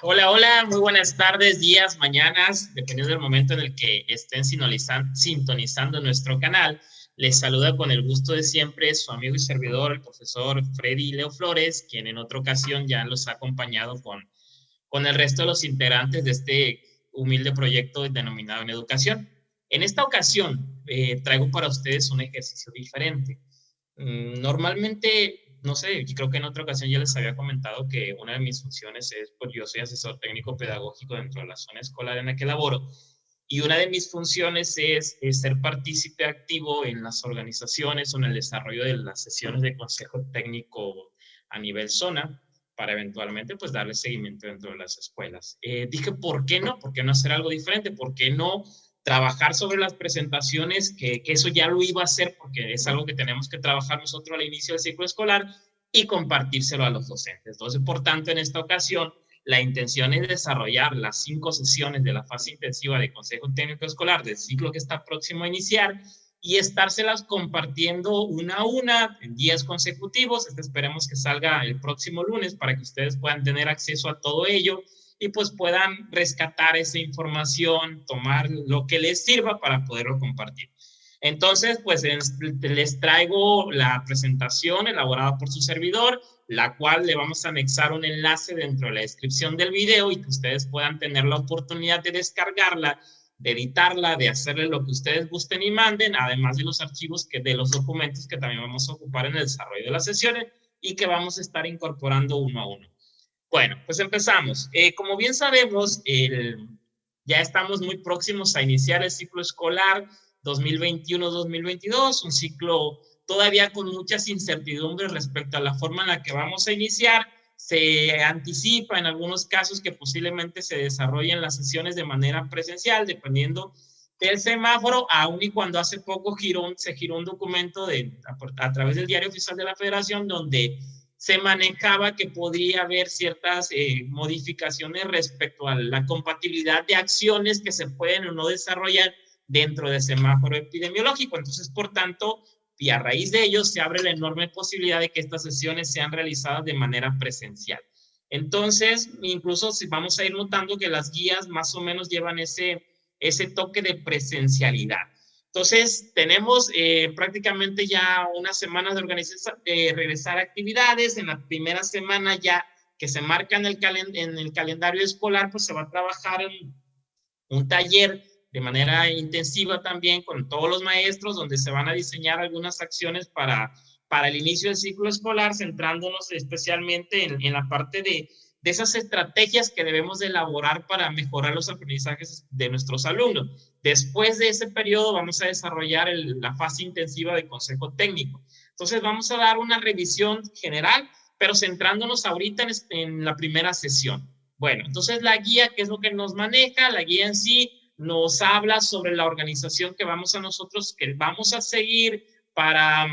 Hola, hola, muy buenas tardes, días, mañanas, dependiendo del momento en el que estén sintonizando nuestro canal. Les saluda con el gusto de siempre su amigo y servidor, el profesor Freddy Leo Flores, quien en otra ocasión ya los ha acompañado con el resto de los integrantes de este humilde proyecto denominado En Educación. En esta ocasión traigo para ustedes un ejercicio diferente. Normalmente, no sé, yo creo que en otra ocasión ya les había comentado que una de mis funciones es, pues yo soy asesor técnico pedagógico dentro de la zona escolar en la que laboro, y una de mis funciones es ser partícipe activo en las organizaciones o en el desarrollo de las sesiones de consejo técnico a nivel zona, para eventualmente pues darle seguimiento dentro de las escuelas. Dije, ¿por qué no? ¿Por qué no hacer algo diferente? ¿Por qué no trabajar sobre las presentaciones? Que eso ya lo iba a hacer porque es algo que tenemos que trabajar nosotros al inicio del ciclo escolar y compartírselo a los docentes. Entonces, por tanto, en esta ocasión, la intención es desarrollar las 5 sesiones de la fase intensiva de consejo técnico escolar del ciclo que está próximo a iniciar y estárselas compartiendo una a una en días consecutivos. Esperemos que salga el próximo lunes para que ustedes puedan tener acceso a todo ello y pues puedan rescatar esa información, tomar lo que les sirva para poderlo compartir. Entonces, pues les traigo la presentación elaborada por su servidor, la cual le vamos a anexar un enlace dentro de la descripción del video y que ustedes puedan tener la oportunidad de descargarla, de editarla, de hacerle lo que ustedes gusten y manden, además de los archivos de los documentos que también vamos a ocupar en el desarrollo de las sesiones y que vamos a estar incorporando uno a uno. Bueno, pues empezamos. Como bien sabemos, ya estamos muy próximos a iniciar el ciclo escolar 2021-2022, un ciclo todavía con muchas incertidumbres respecto a la forma en la que vamos a iniciar. Se anticipa en algunos casos que posiblemente se desarrollen las sesiones de manera presencial, dependiendo del semáforo, aun y cuando hace poco se giró un documento a través del Diario Oficial de la Federación donde se manejaba que podría haber ciertas modificaciones respecto a la compatibilidad de acciones que se pueden o no desarrollar dentro del semáforo epidemiológico. Entonces, por tanto, y a raíz de ello se abre la enorme posibilidad de que estas sesiones sean realizadas de manera presencial. Entonces, incluso si vamos a ir notando que las guías más o menos llevan ese toque de presencialidad. Entonces, tenemos prácticamente ya unas semanas de regresar a actividades. En la primera semana ya que se marca en el calendario escolar, pues se va a trabajar en un taller de manera intensiva también con todos los maestros, donde se van a diseñar algunas acciones para el inicio del ciclo escolar, centrándonos especialmente en la parte de esas estrategias que debemos de elaborar para mejorar los aprendizajes de nuestros alumnos. Después de ese periodo vamos a desarrollar la fase intensiva de consejo técnico. Entonces vamos a dar una revisión general, pero centrándonos ahorita en la primera sesión. Bueno, entonces la guía, ¿qué es lo que nos maneja? La guía en sí nos habla sobre la organización que vamos a seguir para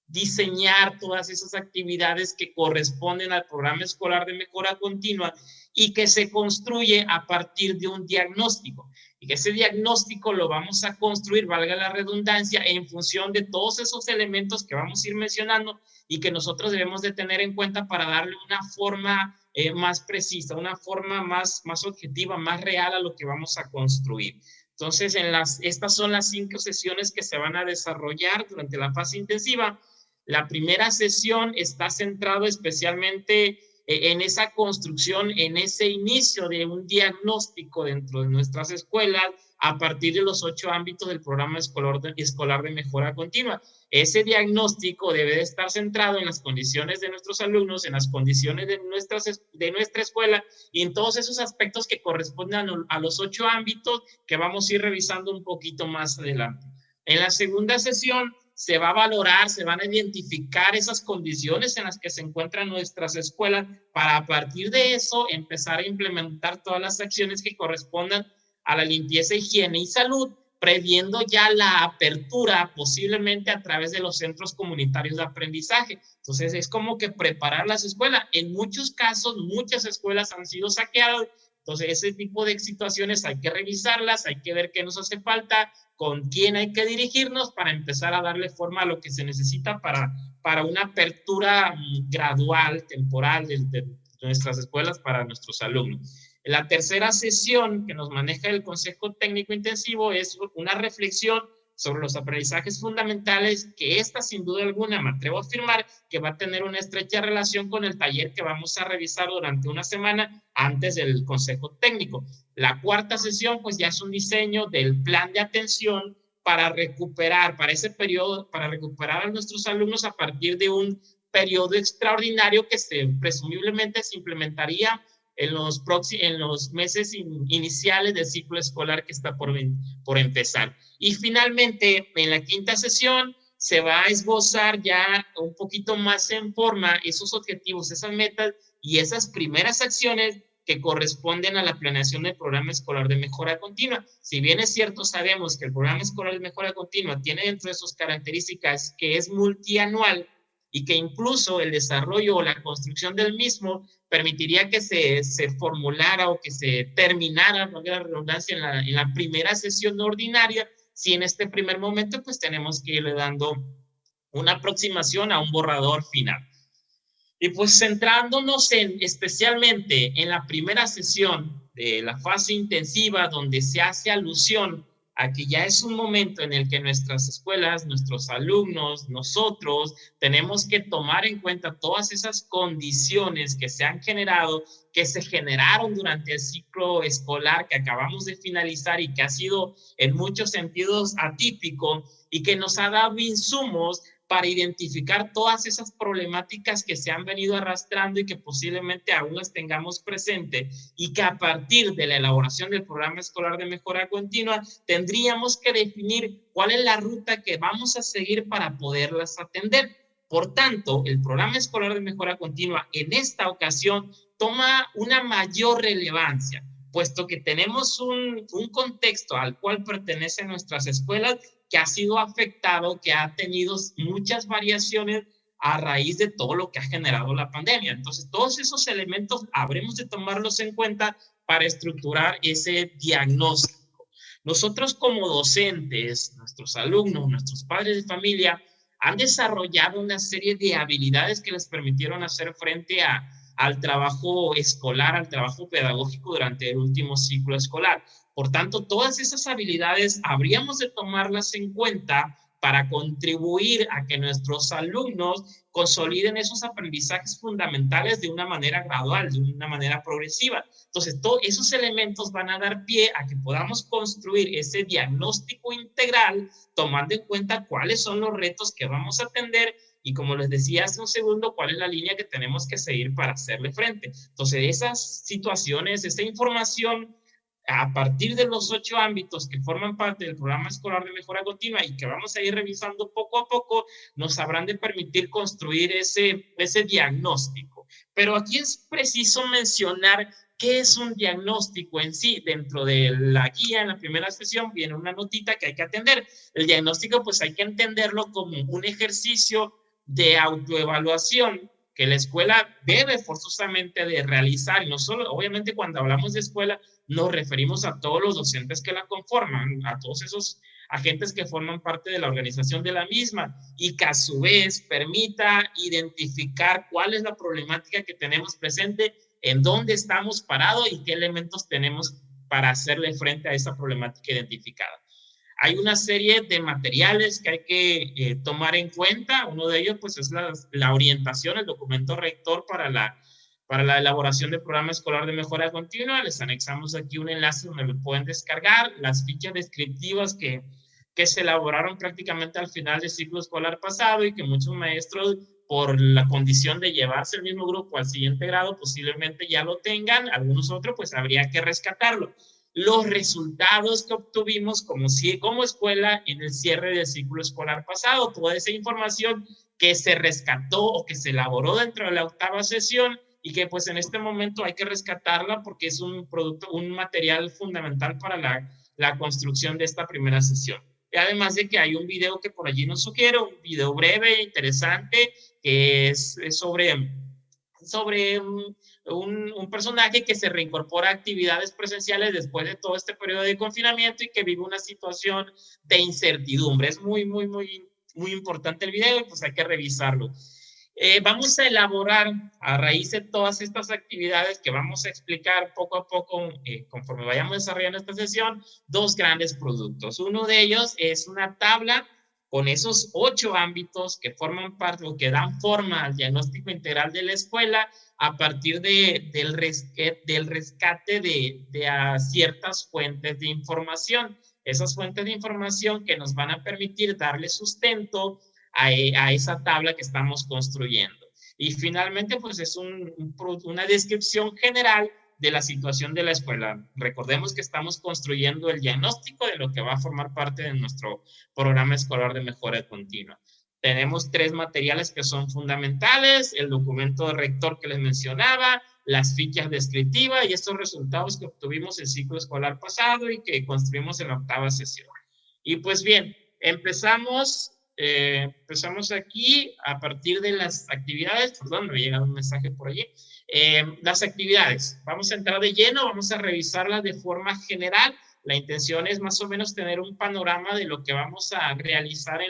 diseñar todas esas actividades que corresponden al programa escolar de mejora continua y que se construye a partir de un diagnóstico. Y que ese diagnóstico lo vamos a construir, valga la redundancia, en función de todos esos elementos que vamos a ir mencionando y que nosotros debemos de tener en cuenta para darle una forma más precisa, una forma más objetiva, más real a lo que vamos a construir. Entonces, estas son las 5 sesiones que se van a desarrollar durante la fase intensiva. La primera sesión está centrado especialmente en esa construcción, en ese inicio de un diagnóstico dentro de nuestras escuelas a partir de los 8 ámbitos del programa escolar de mejora continua. Ese diagnóstico debe de estar centrado en las condiciones de nuestros alumnos, en las condiciones de nuestra escuela y en todos esos aspectos que corresponden a los 8 ámbitos que vamos a ir revisando un poquito más adelante. En la segunda sesión se va a valorar, se van a identificar esas condiciones en las que se encuentran nuestras escuelas para a partir de eso empezar a implementar todas las acciones que correspondan a la limpieza, higiene y salud, previendo ya la apertura posiblemente a través de los centros comunitarios de aprendizaje. Entonces es como que preparar las escuelas. En muchos casos, muchas escuelas han sido saqueadas. Entonces ese tipo de situaciones hay que revisarlas, hay que ver qué nos hace falta, con quién hay que dirigirnos para empezar a darle forma a lo que se necesita para una apertura gradual, temporal, nuestras escuelas para nuestros alumnos. La tercera sesión que nos maneja el Consejo Técnico Intensivo es una reflexión sobre los aprendizajes fundamentales, que esta sin duda alguna me atrevo a afirmar que va a tener una estrecha relación con el taller que vamos a revisar durante una semana antes del Consejo Técnico. La cuarta sesión pues ya es un diseño del plan de atención para recuperar, para ese periodo, para recuperar a nuestros alumnos a partir de un periodo extraordinario que presumiblemente se implementaría en los meses iniciales del ciclo escolar que está por empezar. Y finalmente, en la quinta sesión, se va a esbozar ya un poquito más en forma esos objetivos, esas metas y esas primeras acciones que corresponden a la planeación del programa escolar de mejora continua. Si bien es cierto, sabemos que el programa escolar de mejora continua tiene dentro de sus características que es multianual y que incluso el desarrollo o la construcción del mismo permitiría que se formulara o que se terminara, no la redundancia, en la primera sesión ordinaria, si en este primer momento pues tenemos que irle dando una aproximación a un borrador final. Y pues centrándonos especialmente en la primera sesión de la fase intensiva, donde se hace alusión a que ya es un momento en el que nuestras escuelas, nuestros alumnos, nosotros, tenemos que tomar en cuenta todas esas condiciones que se han generado, que se generaron durante el ciclo escolar que acabamos de finalizar y que ha sido en muchos sentidos atípico y que nos ha dado insumos para identificar todas esas problemáticas que se han venido arrastrando y que posiblemente aún las tengamos presente, y que a partir de la elaboración del programa escolar de mejora continua tendríamos que definir cuál es la ruta que vamos a seguir para poderlas atender. Por tanto, el programa escolar de mejora continua en esta ocasión toma una mayor relevancia, puesto que tenemos un contexto al cual pertenecen nuestras escuelas que ha sido afectado, que ha tenido muchas variaciones a raíz de todo lo que ha generado la pandemia. Entonces, todos esos elementos habremos de tomarlos en cuenta para estructurar ese diagnóstico. Nosotros como docentes, nuestros alumnos, nuestros padres de familia, han desarrollado una serie de habilidades que les permitieron hacer frente al trabajo escolar, al trabajo pedagógico durante el último ciclo escolar. Por tanto, todas esas habilidades habríamos de tomarlas en cuenta para contribuir a que nuestros alumnos consoliden esos aprendizajes fundamentales de una manera gradual, de una manera progresiva. Entonces, todos esos elementos van a dar pie a que podamos construir ese diagnóstico integral, tomando en cuenta cuáles son los retos que vamos a atender y, como les decía hace un segundo, cuál es la línea que tenemos que seguir para hacerle frente. Entonces, esas situaciones, esa información, a partir de los 8 ámbitos que forman parte del programa escolar de mejora continua y que vamos a ir revisando poco a poco, nos habrán de permitir construir ese diagnóstico. Pero aquí es preciso mencionar qué es un diagnóstico en sí. Dentro de la guía, en la primera sesión, viene una notita que hay que atender. El diagnóstico, pues hay que entenderlo como un ejercicio de autoevaluación que la escuela debe forzosamente de realizar, y no solo, obviamente cuando hablamos de escuela, nos referimos a todos los docentes que la conforman, a todos esos agentes que forman parte de la organización de la misma, y que a su vez permita identificar cuál es la problemática que tenemos presente, en dónde estamos parados y qué elementos tenemos para hacerle frente a esa problemática identificada. Hay una serie de materiales que hay que tomar en cuenta. Uno de ellos pues, es la orientación, el documento rector para la elaboración del programa escolar de mejora continua. Les anexamos aquí un enlace donde lo pueden descargar. Las fichas descriptivas que se elaboraron prácticamente al final del ciclo escolar pasado y que muchos maestros, por la condición de llevarse el mismo grupo al siguiente grado, posiblemente ya lo tengan. Algunos otros pues habría que rescatarlo. Los resultados que obtuvimos como escuela en el cierre del ciclo escolar pasado, toda esa información que se rescató o que se elaboró dentro de la 8ª sesión y que pues en este momento hay que rescatarla porque es un material fundamental para la construcción de esta primera sesión. Y además de que hay un video que por allí nos sugiero, un video breve, interesante, que es sobre un personaje que se reincorpora a actividades presenciales después de todo este periodo de confinamiento y que vive una situación de incertidumbre. Es muy, muy, muy, muy importante el video y pues hay que revisarlo. Vamos a elaborar a raíz de todas estas actividades que vamos a explicar poco a poco conforme vayamos desarrollando esta sesión, dos grandes productos. Uno de ellos es una tabla con esos 8 ámbitos que forman parte o que dan forma al diagnóstico integral de la escuela a partir del rescate de ciertas fuentes de información. Esas fuentes de información que nos van a permitir darle sustento a esa tabla que estamos construyendo. Y finalmente, pues es una descripción general de la situación de la escuela. Recordemos que estamos construyendo el diagnóstico de lo que va a formar parte de nuestro programa escolar de mejora continua. Tenemos 3 materiales que son fundamentales, el documento de rector que les mencionaba, las fichas descriptivas y estos resultados que obtuvimos el ciclo escolar pasado y que construimos en la 8ª sesión. Y pues bien, empezamos aquí a partir de las actividades, perdón, me ha llegado un mensaje por allí, las actividades. Vamos a entrar de lleno, vamos a revisarlas de forma general. La intención es más o menos tener un panorama de lo que vamos a realizar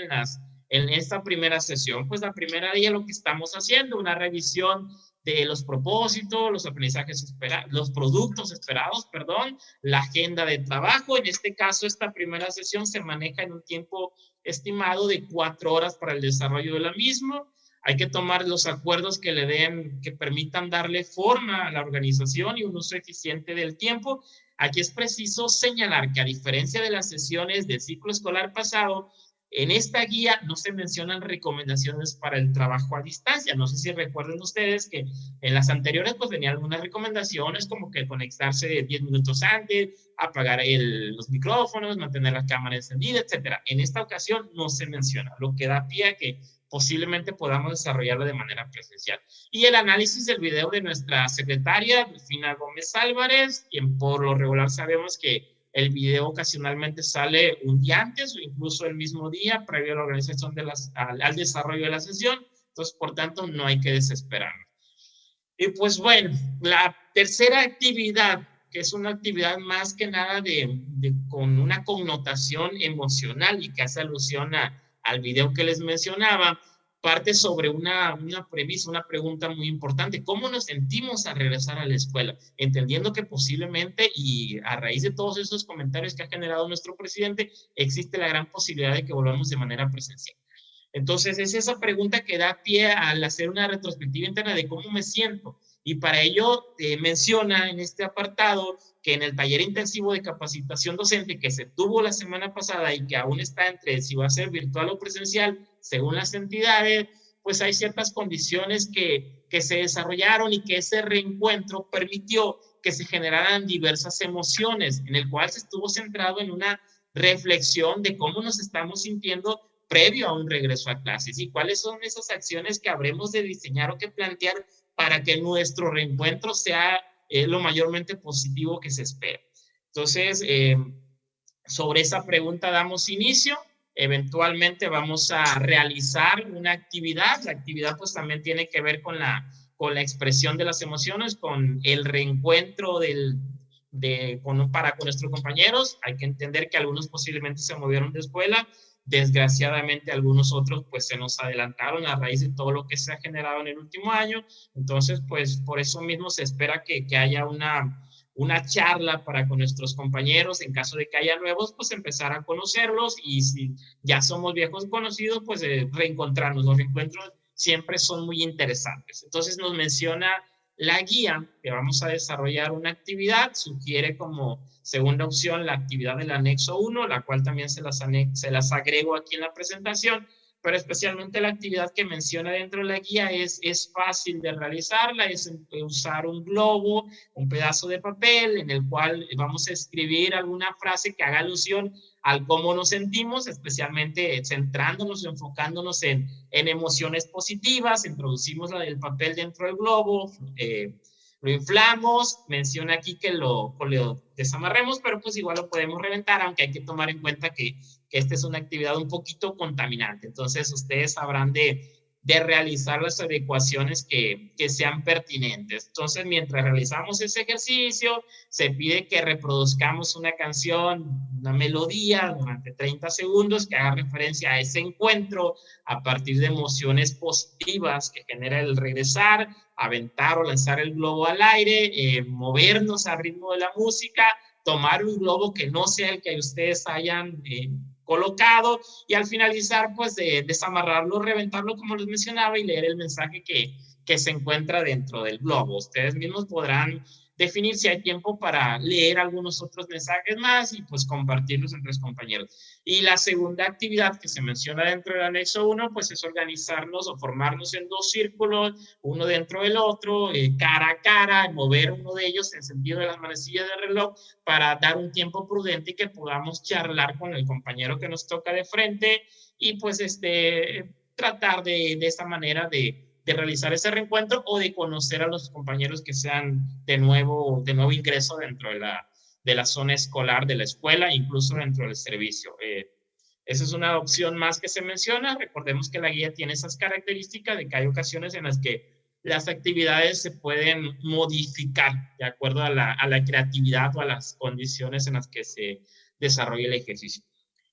en esta primera sesión. Pues la primera día lo que estamos haciendo, una revisión de los propósitos, los aprendizajes esperados, los productos esperados, perdón, la agenda de trabajo. En este caso, esta primera sesión se maneja en un tiempo estimado de 4 horas para el desarrollo de la misma. Hay que tomar los acuerdos que permitan darle forma a la organización y un uso eficiente del tiempo. Aquí es preciso señalar que a diferencia de las sesiones del ciclo escolar pasado, en esta guía no se mencionan recomendaciones para el trabajo a distancia. No sé si recuerden ustedes que en las anteriores pues venían algunas recomendaciones como que conectarse 10 minutos antes, apagar los micrófonos, mantener la cámara encendida, etc. En esta ocasión no se menciona, lo que da pie a que posiblemente podamos desarrollarlo de manera presencial. Y el análisis del video de nuestra secretaria, Delfina Gómez Álvarez, quien por lo regular sabemos que el video ocasionalmente sale un día antes o incluso el mismo día previo a la organización al desarrollo de la sesión. Entonces, por tanto, no hay que desesperarnos. Y pues bueno, la tercera actividad, que es una actividad más que nada con una connotación emocional y que hace alusión al video que les mencionaba, parte sobre una premisa, una pregunta muy importante. ¿Cómo nos sentimos al regresar a la escuela? Entendiendo que posiblemente, y a raíz de todos esos comentarios que ha generado nuestro presidente, existe la gran posibilidad de que volvamos de manera presencial. Entonces, es esa pregunta que da pie al hacer una retrospectiva interna de cómo me siento. Y para ello menciona en este apartado que en el taller intensivo de capacitación docente que se tuvo la semana pasada y que aún está entre si va a ser virtual o presencial, según las entidades, pues hay ciertas condiciones que se desarrollaron y que ese reencuentro permitió que se generaran diversas emociones, en el cual se estuvo centrado en una reflexión de cómo nos estamos sintiendo previo a un regreso a clases y cuáles son esas acciones que habremos de diseñar o que plantear para que nuestro reencuentro sea lo mayormente positivo que se espera. Entonces, sobre esa pregunta damos inicio. Eventualmente vamos a realizar una actividad. La actividad pues también tiene que ver con la expresión de las emociones, con el reencuentro con nuestros compañeros. Hay que entender que algunos posiblemente se movieron de escuela. Desgraciadamente algunos otros pues se nos adelantaron a raíz de todo lo que se ha generado en el último año. Entonces pues por eso mismo se espera que haya una charla para con nuestros compañeros. En caso de que haya nuevos, pues empezar a conocerlos, y si ya somos viejos conocidos, pues reencontrarnos. Los reencuentros siempre son muy interesantes. Entonces nos menciona la guía que vamos a desarrollar una actividad, sugiere como segunda opción la actividad del anexo 1, la cual también se las agrego aquí en la presentación, pero especialmente la actividad que menciona dentro de la guía es fácil de realizarla, es usar un globo, un pedazo de papel en el cual vamos a escribir alguna frase que haga alusión al cómo nos sentimos, especialmente centrándonos, enfocándonos en emociones positivas. Introducimos la del papel dentro del globo, lo inflamos, menciona aquí que lo desamarremos, pero pues igual lo podemos reventar, aunque hay que tomar en cuenta que esta es una actividad un poquito contaminante. Entonces ustedes sabrán de de realizar las adecuaciones que sean pertinentes. Entonces, mientras realizamos ese ejercicio, se pide que reproduzcamos una canción, una melodía durante 30 segundos que haga referencia a ese encuentro a partir de emociones positivas que genera el regresar, aventar o lanzar el globo al aire, movernos al ritmo de la música, tomar un globo que no sea el que ustedes hayan colocado y al finalizar pues de desamarrarlo, reventarlo como les mencionaba y leer el mensaje que se encuentra dentro del globo. Ustedes mismos podrán definir si hay tiempo para leer algunos otros mensajes más y pues compartirlos entre los compañeros. Y la segunda actividad que se menciona dentro del anexo 1 pues es organizarnos o formarnos en dos círculos, uno dentro del otro, cara a cara, mover uno de ellos en sentido de las manecillas del reloj para dar un tiempo prudente y que podamos charlar con el compañero que nos toca de frente y pues tratar de esta manera de realizar ese reencuentro o de conocer a los compañeros que sean de nuevo ingreso dentro de la zona escolar de la escuela, incluso dentro del servicio. Esa es una opción más que se menciona. Recordemos que la guía tiene esas características de que hay ocasiones en las que las actividades se pueden modificar de acuerdo a la creatividad o a las condiciones en las que se desarrolla el ejercicio.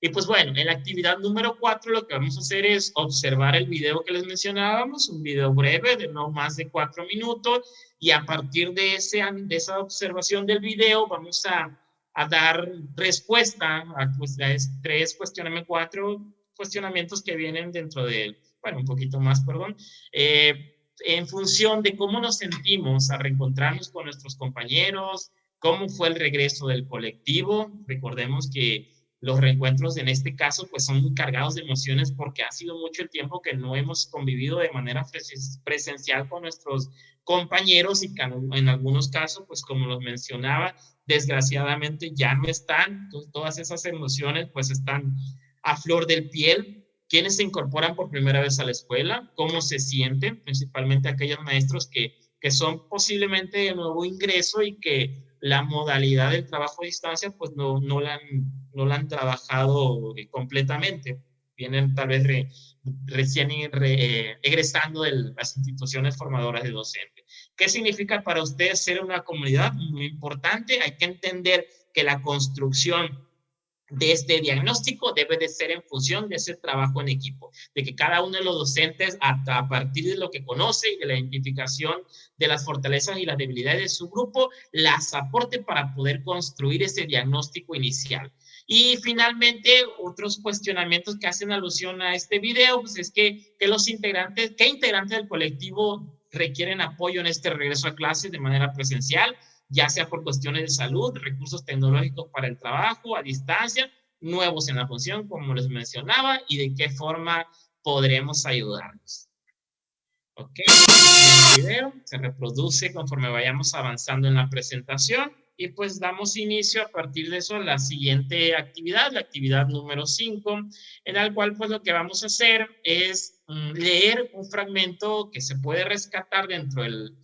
Y pues bueno, en la actividad número 4 lo que vamos a hacer es observar el video que les mencionábamos, un video breve de no más de 4 minutos, y a partir de esa observación del video vamos a dar respuesta a pues, 4 cuestionamientos que vienen dentro de, bueno, un poquito más, perdón, en función de cómo nos sentimos al reencontrarnos con nuestros compañeros, cómo fue el regreso del colectivo. Recordemos que los reencuentros en este caso pues son muy cargados de emociones porque ha sido mucho el tiempo que no hemos convivido de manera presencial con nuestros compañeros y que en algunos casos pues como los mencionaba desgraciadamente ya no están. Entonces, todas esas emociones pues están a flor del piel. ¿Quiénes se incorporan por primera vez a la escuela? ¿Cómo se sienten? Principalmente aquellos maestros que son posiblemente de nuevo ingreso y que la modalidad del trabajo a distancia pues no la han trabajado completamente. Vienen tal vez recién egresando de las instituciones formadoras de docentes. ¿Qué significa para ustedes ser una comunidad? Muy importante. Hay que entender que la construcción de este diagnóstico debe de ser en función de ese trabajo en equipo, de que cada uno de los docentes a partir de lo que conoce y de la identificación de las fortalezas y las debilidades de su grupo, las aporte para poder construir ese diagnóstico inicial. Y finalmente, otros cuestionamientos que hacen alusión a este video, pues es que los integrantes, ¿qué integrantes del colectivo requieren apoyo en este regreso a clases de manera presencial? Ya sea por cuestiones de salud, recursos tecnológicos para el trabajo a distancia, nuevos en la función, como les mencionaba, y de qué forma podremos ayudarnos. Ok, el video se reproduce conforme vayamos avanzando en la presentación y pues damos inicio a partir de eso a la siguiente actividad, la actividad número 5, en la cual pues lo que vamos a hacer es leer un fragmento que se puede rescatar dentro del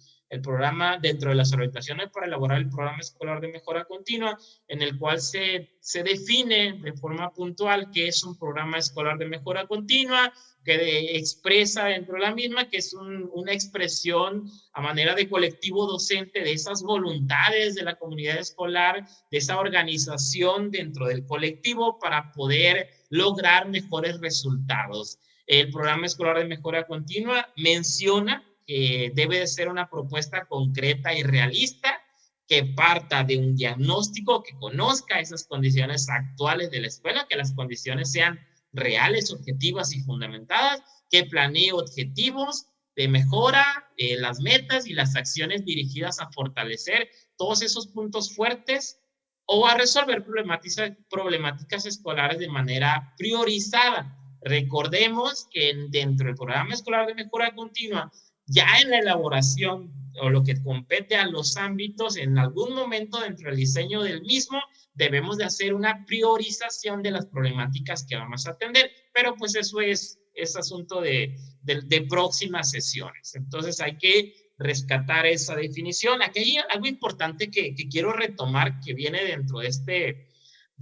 programa, dentro de las orientaciones para elaborar el programa escolar de mejora continua, en el cual se define de forma puntual qué es un programa escolar de mejora continua, que expresa dentro de la misma que es una expresión a manera de colectivo docente de esas voluntades de la comunidad escolar, de esa organización dentro del colectivo para poder lograr mejores resultados. El programa escolar de mejora continua menciona que debe de ser una propuesta concreta y realista que parta de un diagnóstico, que conozca esas condiciones actuales de la escuela, que las condiciones sean reales, objetivas y fundamentadas, que planee objetivos de mejora, las metas y las acciones dirigidas a fortalecer todos esos puntos fuertes o a resolver problemáticas escolares de manera priorizada. Recordemos que dentro del programa escolar de mejora continua, ya en la elaboración o lo que compete a los ámbitos, en algún momento dentro del diseño del mismo, debemos de hacer una priorización de las problemáticas que vamos a atender, pero pues eso es asunto de próximas sesiones. Entonces hay que rescatar esa definición. Aquí hay algo importante que quiero retomar, que viene dentro de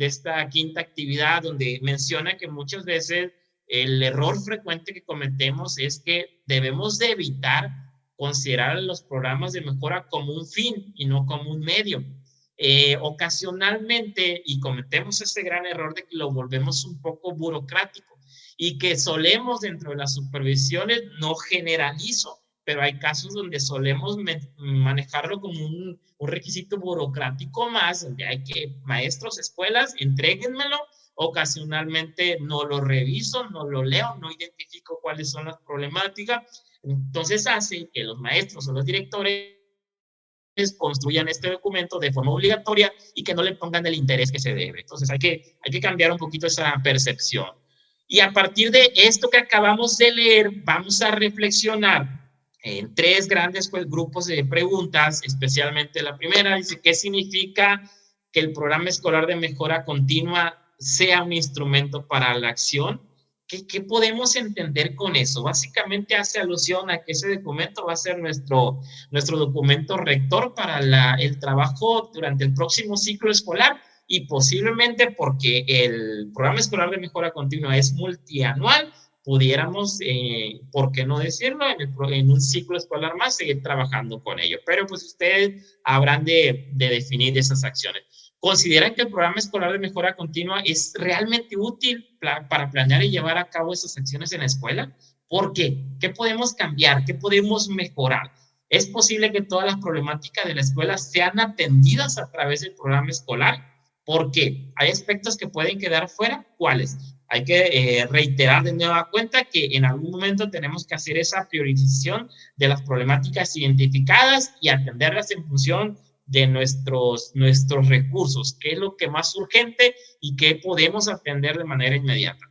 esta quinta actividad, donde menciona que muchas veces el error frecuente que cometemos es que debemos de evitar considerar los programas de mejora como un fin y no como un medio. Ocasionalmente, y cometemos ese gran error de que lo volvemos un poco burocrático y que solemos dentro de las supervisiones, no generalizo, pero hay casos donde solemos manejarlo como un requisito burocrático más, donde hay que, maestros, escuelas, entréguenmelo. Ocasionalmente no lo reviso, no lo leo, no identifico cuáles son las problemáticas. Entonces hace que los maestros o los directores construyan este documento de forma obligatoria y que no le pongan el interés que se debe. Entonces hay que cambiar un poquito esa percepción. Y a partir de esto que acabamos de leer, vamos a reflexionar en tres grandes grupos de preguntas, especialmente la primera, dice, ¿qué significa que el programa escolar de mejora continua sea un instrumento para la acción? ¿Qué podemos entender con eso? Básicamente hace alusión a que ese documento va a ser nuestro documento rector para el trabajo durante el próximo ciclo escolar, y posiblemente porque el programa escolar de mejora continua es multianual, pudiéramos, ¿por qué no decirlo? En un ciclo escolar más seguir trabajando con ello. Pero pues ustedes habrán de definir esas acciones. ¿Consideran que el programa escolar de mejora continua es realmente útil para planear y llevar a cabo esas acciones en la escuela? ¿Por qué? ¿Qué podemos cambiar? ¿Qué podemos mejorar? ¿Es posible que todas las problemáticas de la escuela sean atendidas a través del programa escolar? ¿Por qué? ¿Hay aspectos que pueden quedar fuera? ¿Cuáles? Hay que reiterar de nueva cuenta que en algún momento tenemos que hacer esa priorización de las problemáticas identificadas y atenderlas en función de nuestros recursos, qué es lo que más urgente y qué podemos atender de manera inmediata.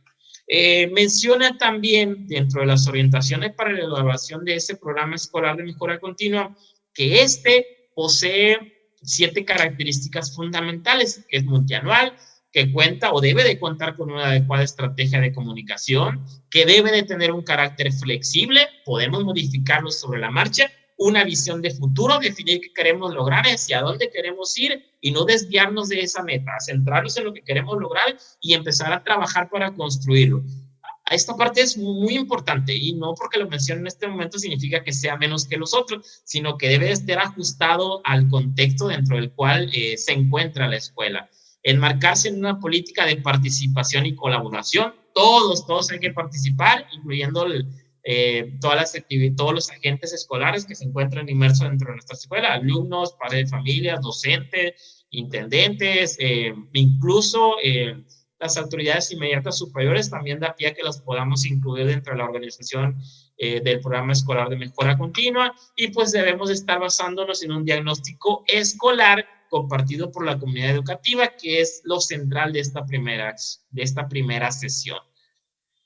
Menciona también dentro de las orientaciones para la elaboración de ese programa escolar de mejora continua que este posee 7 características fundamentales, que es multianual, que cuenta o debe de contar con una adecuada estrategia de comunicación, que debe de tener un carácter flexible, podemos modificarlo sobre la marcha, una visión de futuro, definir qué queremos lograr, hacia dónde queremos ir y no desviarnos de esa meta, centrarnos en lo que queremos lograr y empezar a trabajar para construirlo. Esta parte es muy importante y no porque lo menciono en este momento significa que sea menos que los otros, sino que debe estar ajustado al contexto dentro del cual se encuentra la escuela. Enmarcarse en una política de participación y colaboración. Todos hay que participar, incluyendo todos los agentes escolares que se encuentran inmersos dentro de nuestra escuela, alumnos, padres de familia, docentes, intendentes, incluso las autoridades inmediatas superiores también da pie a que las podamos incluir dentro de la organización del programa escolar de mejora continua, y pues debemos estar basándonos en un diagnóstico escolar compartido por la comunidad educativa, que es lo central de esta primera sesión.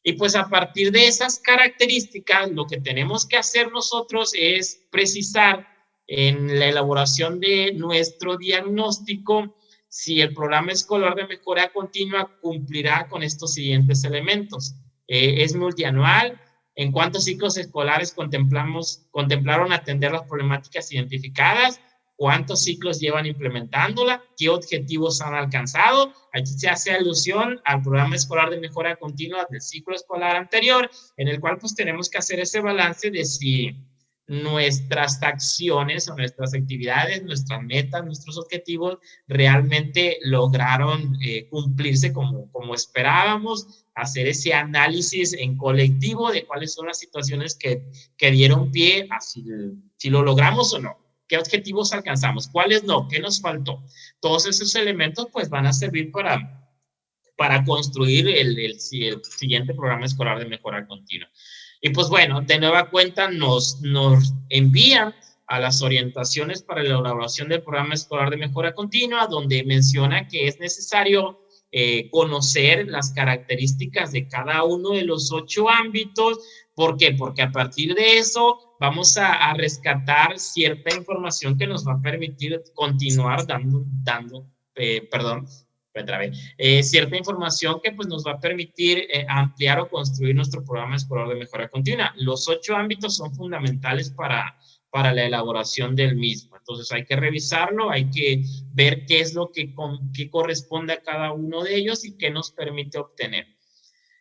Y pues a partir de esas características, lo que tenemos que hacer nosotros es precisar en la elaboración de nuestro diagnóstico si el programa escolar de mejora continua cumplirá con estos siguientes elementos. Es multianual. ¿En cuántos ciclos escolares contemplaron atender las problemáticas identificadas? ¿Cuántos ciclos llevan implementándola? ¿Qué objetivos han alcanzado? Aquí se hace alusión al programa escolar de mejora continua del ciclo escolar anterior, en el cual pues tenemos que hacer ese balance de si nuestras acciones o nuestras actividades, nuestras metas, nuestros objetivos realmente lograron cumplirse como esperábamos, hacer ese análisis en colectivo de cuáles son las situaciones que dieron pie a si lo logramos o no. ¿Qué objetivos alcanzamos? ¿Cuáles no? ¿Qué nos faltó? Todos esos elementos pues van a servir para construir el siguiente programa escolar de mejora continua. Y pues bueno, de nueva cuenta nos envían a las orientaciones para la elaboración del programa escolar de mejora continua, donde menciona que es necesario conocer las características de cada uno de los 8 ámbitos. ¿Por qué? Porque a partir de eso vamos a rescatar cierta información que nos va a permitir continuar cierta información que pues nos va a permitir ampliar o construir nuestro programa escolar de mejora continua. Los 8 ámbitos son fundamentales para la elaboración del mismo. Entonces hay que revisarlo, hay que ver qué es lo que corresponde a cada uno de ellos y qué nos permite obtener.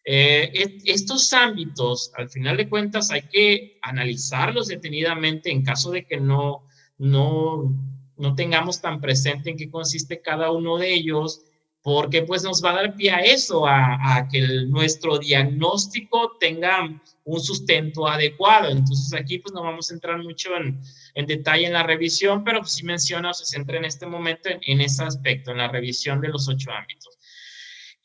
Estos ámbitos, al final de cuentas, hay que analizarlos detenidamente en caso de que no tengamos tan presente en qué consiste cada uno de ellos, porque pues nos va a dar pie a eso, a que nuestro diagnóstico tenga un sustento adecuado. Entonces aquí pues no vamos a entrar mucho en detalle en la revisión, pero pues sí menciona o se centra en este momento en ese aspecto, en la revisión de los 8 ámbitos.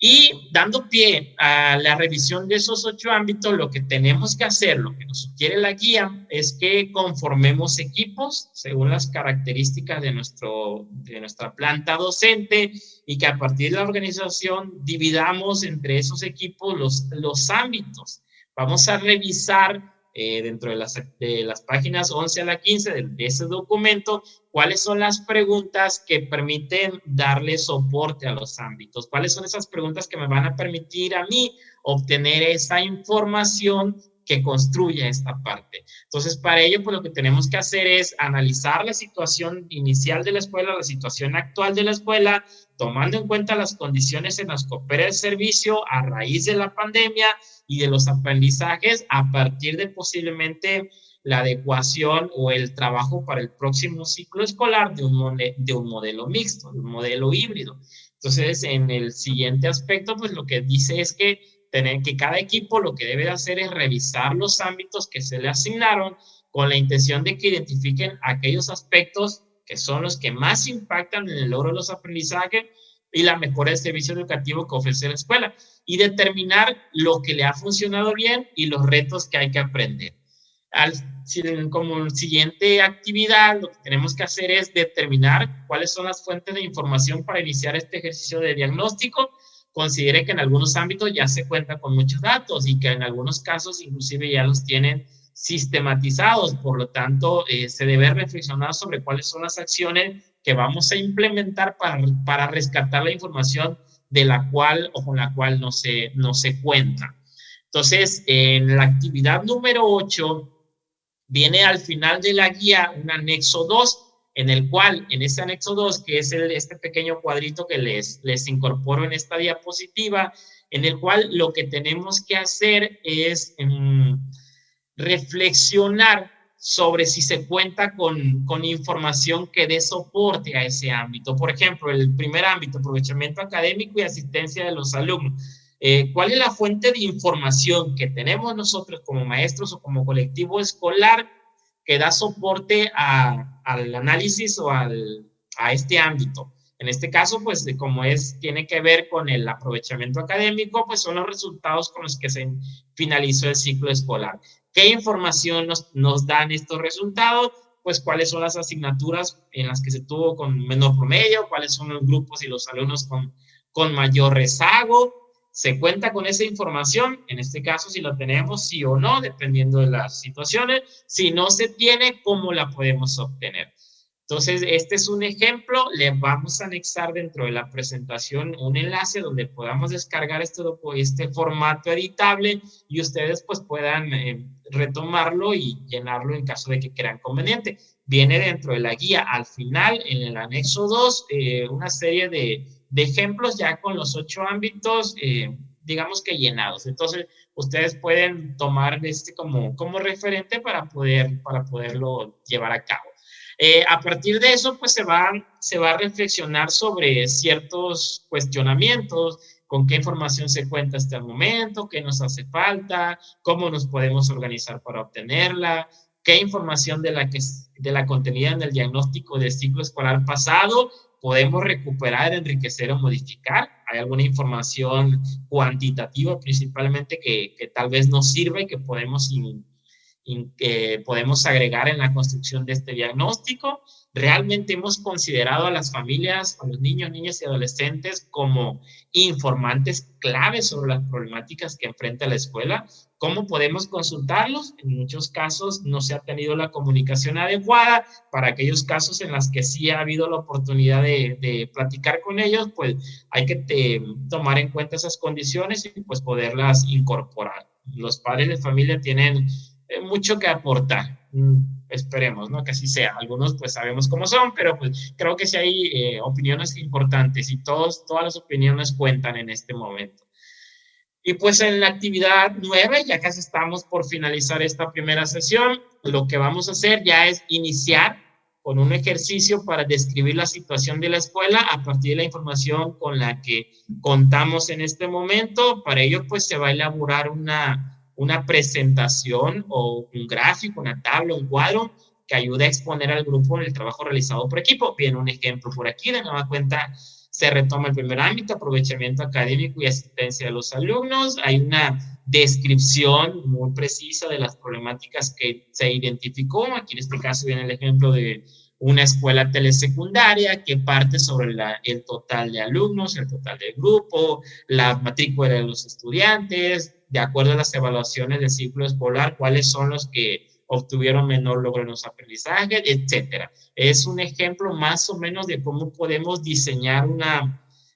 Y dando pie a la revisión de esos 8 ámbitos, lo que tenemos que hacer, lo que nos sugiere la guía, es que conformemos equipos según las características de nuestra planta docente y que a partir de la organización dividamos entre esos equipos los ámbitos. Vamos a revisar dentro de las páginas 11 a la 15 de ese documento, cuáles son las preguntas que permiten darle soporte a los ámbitos, cuáles son esas preguntas que me van a permitir a mí obtener esa información que construya esta parte. Entonces, para ello, pues lo que tenemos que hacer es analizar la situación inicial de la escuela, la situación actual de la escuela, tomando en cuenta las condiciones en las que opera el servicio a raíz de la pandemia y de los aprendizajes a partir de posiblemente la adecuación o el trabajo para el próximo ciclo escolar de un modelo mixto, de un modelo híbrido. Entonces, en el siguiente aspecto, pues lo que dice es que cada equipo lo que debe hacer es revisar los ámbitos que se le asignaron con la intención de que identifiquen aquellos aspectos que son los que más impactan en el logro de los aprendizajes y la mejora del servicio educativo que ofrece la escuela, y determinar lo que le ha funcionado bien y los retos que hay que aprender. Como siguiente actividad, lo que tenemos que hacer es determinar cuáles son las fuentes de información para iniciar este ejercicio de diagnóstico. Considere que en algunos ámbitos ya se cuenta con muchos datos y que en algunos casos inclusive ya los tienen sistematizados. Por lo tanto, se debe reflexionar sobre cuáles son las acciones que vamos a implementar para rescatar la información de la cual o con la cual no se cuenta. Entonces, en la actividad número 8, viene al final de la guía un anexo 2, en el cual, en ese anexo 2, que es este pequeño cuadrito que les incorporo en esta diapositiva, en el cual lo que tenemos que hacer es reflexionar sobre si se cuenta con información que dé soporte a ese ámbito. Por ejemplo, el primer ámbito, aprovechamiento académico y asistencia de los alumnos. ¿Cuál es la fuente de información que tenemos nosotros como maestros o como colectivo escolar que da soporte al análisis o a este ámbito? En este caso, pues como tiene que ver con el aprovechamiento académico, pues son los resultados con los que se finalizó el ciclo escolar. ¿Qué información nos dan estos resultados? Pues cuáles son las asignaturas en las que se tuvo con menor promedio, cuáles son los grupos y los alumnos con mayor rezago. ¿Se cuenta con esa información? En este caso, si lo tenemos, sí o no, dependiendo de las situaciones. Si no se tiene, ¿cómo la podemos obtener? Entonces, este es un ejemplo. Le vamos a anexar dentro de la presentación un enlace donde podamos descargar este formato editable y ustedes pues puedan retomarlo y llenarlo en caso de que crean conveniente. Viene dentro de la guía al final, en el anexo 2, una serie de ejemplos ya con los 8 ámbitos, digamos que llenados. Entonces, ustedes pueden tomar como referente para poderlo llevar a cabo. A partir de eso, pues se va a reflexionar sobre ciertos cuestionamientos, con qué información se cuenta hasta el momento, qué nos hace falta, cómo nos podemos organizar para obtenerla, qué información de la contenida en el diagnóstico del ciclo escolar pasado podemos recuperar, enriquecer o modificar. Hay alguna información cuantitativa principalmente que tal vez nos sirve y que podemos agregar en la construcción de este diagnóstico. Realmente hemos considerado a las familias, a los niños, niñas y adolescentes como informantes claves sobre las problemáticas que enfrenta la escuela. ¿Cómo podemos consultarlos? En muchos casos no se ha tenido la comunicación adecuada. Para aquellos casos en los que sí ha habido la oportunidad de platicar con ellos, pues hay que tomar en cuenta esas condiciones y pues poderlas incorporar. Los padres de familia tienen mucho que aportar. Esperemos, ¿no? Que así sea. Algunos pues sabemos cómo son, pero pues creo que sí hay opiniones importantes y todas las opiniones cuentan en este momento. Y pues en la actividad 9, ya casi estamos por finalizar esta primera sesión, lo que vamos a hacer ya es iniciar con un ejercicio para describir la situación de la escuela a partir de la información con la que contamos en este momento. Para ello, pues se va a elaborar una presentación o un gráfico, una tabla, un cuadro que ayude a exponer al grupo el trabajo realizado por equipo. Bien, un ejemplo por aquí, de nueva cuenta, se retoma el primer ámbito, aprovechamiento académico y asistencia de los alumnos. Hay una descripción muy precisa de las problemáticas que se identificó. Aquí en este caso viene el ejemplo de una escuela telesecundaria que parte sobre el total de alumnos, el total del grupo, la matrícula de los estudiantes, de acuerdo a las evaluaciones del ciclo escolar, cuáles son los que obtuvieron menor logro en los aprendizajes, etcétera. Es un ejemplo más o menos de cómo podemos diseñar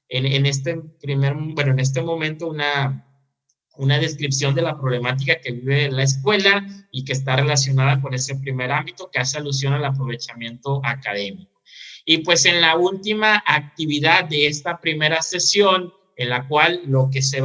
en este momento una descripción de la problemática que vive la escuela y que está relacionada con ese primer ámbito que hace alusión al aprovechamiento académico. Y pues en la última actividad de esta primera sesión, en la cual lo que se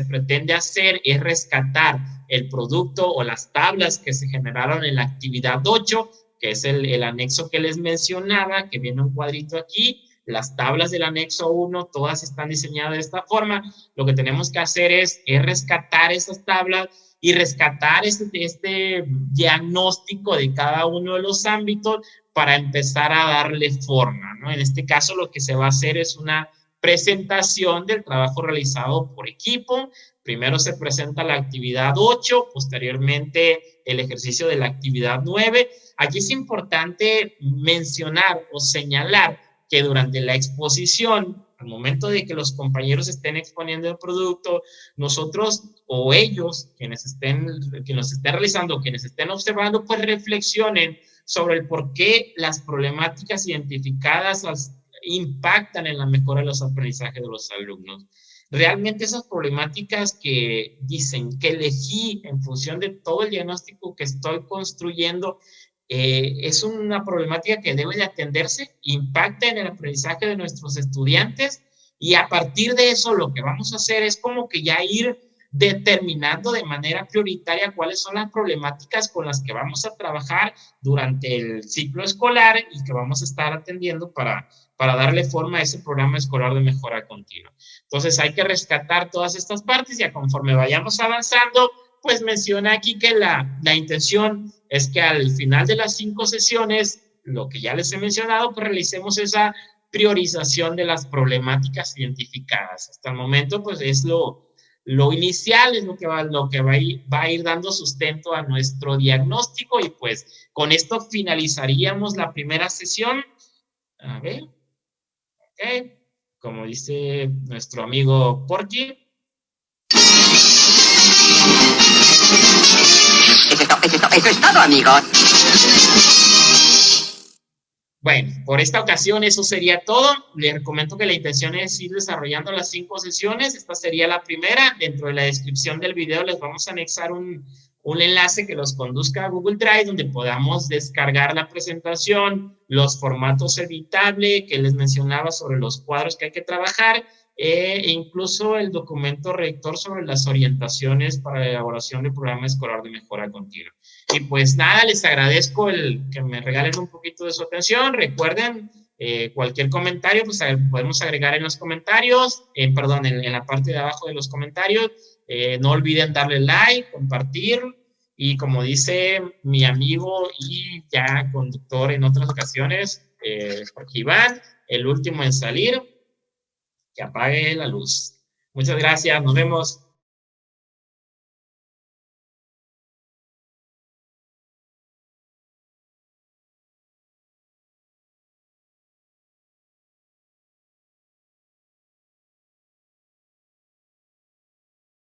pretende hacer es rescatar el producto o las tablas que se generaron en la actividad 8, que es el anexo que les mencionaba, que viene un cuadrito aquí. Las tablas del anexo 1, todas están diseñadas de esta forma. Lo que tenemos que hacer es rescatar esas tablas y rescatar este diagnóstico de cada uno de los ámbitos para empezar a darle forma, ¿no? En este caso, lo que se va a hacer es una presentación del trabajo realizado por equipo. Primero se presenta la actividad 8, posteriormente el ejercicio de la actividad 9. Aquí es importante mencionar o señalar que durante la exposición, al momento de que los compañeros estén exponiendo el producto, nosotros o ellos, quienes nos estén realizando, quienes estén observando, pues reflexionen sobre el por qué las problemáticas identificadas impactan en la mejora de los aprendizajes de los alumnos. Realmente esas problemáticas que dicen que elegí en función de todo el diagnóstico que estoy construyendo, es una problemática que debe de atenderse, impacta en el aprendizaje de nuestros estudiantes y a partir de eso lo que vamos a hacer es como que ya ir determinando de manera prioritaria cuáles son las problemáticas con las que vamos a trabajar durante el ciclo escolar y que vamos a estar atendiendo para darle forma a ese programa escolar de mejora continua. Entonces hay que rescatar todas estas partes y conforme vayamos avanzando, pues menciona aquí que la intención es que al final de las 5 sesiones, lo que ya les he mencionado, pues realicemos esa priorización de las problemáticas identificadas. Hasta el momento, pues es lo inicial, es lo que va a ir dando sustento a nuestro diagnóstico y pues con esto finalizaríamos la primera sesión. A ver, ok, como dice nuestro amigo Porky. Eso es todo, amigos. Bueno, por esta ocasión eso sería todo. Les comento que la intención es ir desarrollando las 5 sesiones. Esta sería la primera. Dentro de la descripción del video les vamos a anexar un enlace que los conduzca a Google Drive donde podamos descargar la presentación, los formatos editables que les mencionaba sobre los cuadros que hay que trabajar, e incluso el documento rector sobre las orientaciones para la elaboración del programa escolar de mejora continua. Y pues nada, les agradezco que me regalen un poquito de su atención. Recuerden, cualquier comentario, pues podemos agregar en los comentarios, en la parte de abajo de los comentarios. No olviden darle like, compartir, y como dice mi amigo y ya conductor en otras ocasiones, Jorge Iván, el último en salir, que apague la luz. Muchas gracias, nos vemos.